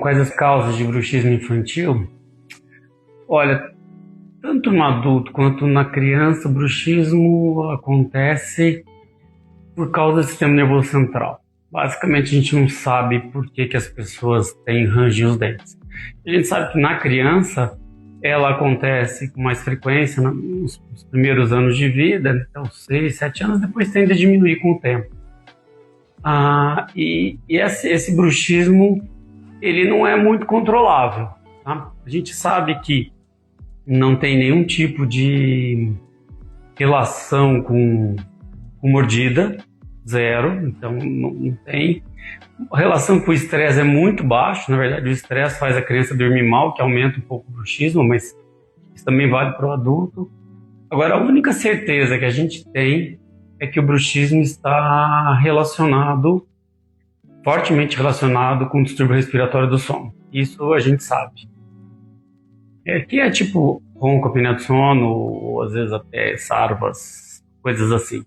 quais as causas de bruxismo infantil? Olha, tanto no adulto quanto na criança, o bruxismo acontece por causa do sistema nervoso central. Basicamente, a gente não sabe por que as pessoas têm ranger os dentes. A gente sabe que na criança, ela acontece com mais frequência nos primeiros anos de vida, então 6, 7 anos, depois tende a diminuir com o tempo. Esse bruxismo, ele não é muito controlável. Tá? A gente sabe que não tem nenhum tipo de relação com mordida, zero, então não tem. A relação com o estresse é muito baixo, na verdade o estresse faz a criança dormir mal, que aumenta um pouco o bruxismo, mas isso também vale para o adulto. Agora, a única certeza que a gente tem é que o bruxismo está fortemente relacionado com o distúrbio respiratório do sono. Isso a gente sabe. Que é tipo ronco, apneia do sono, ou às vezes até sarvas, coisas assim.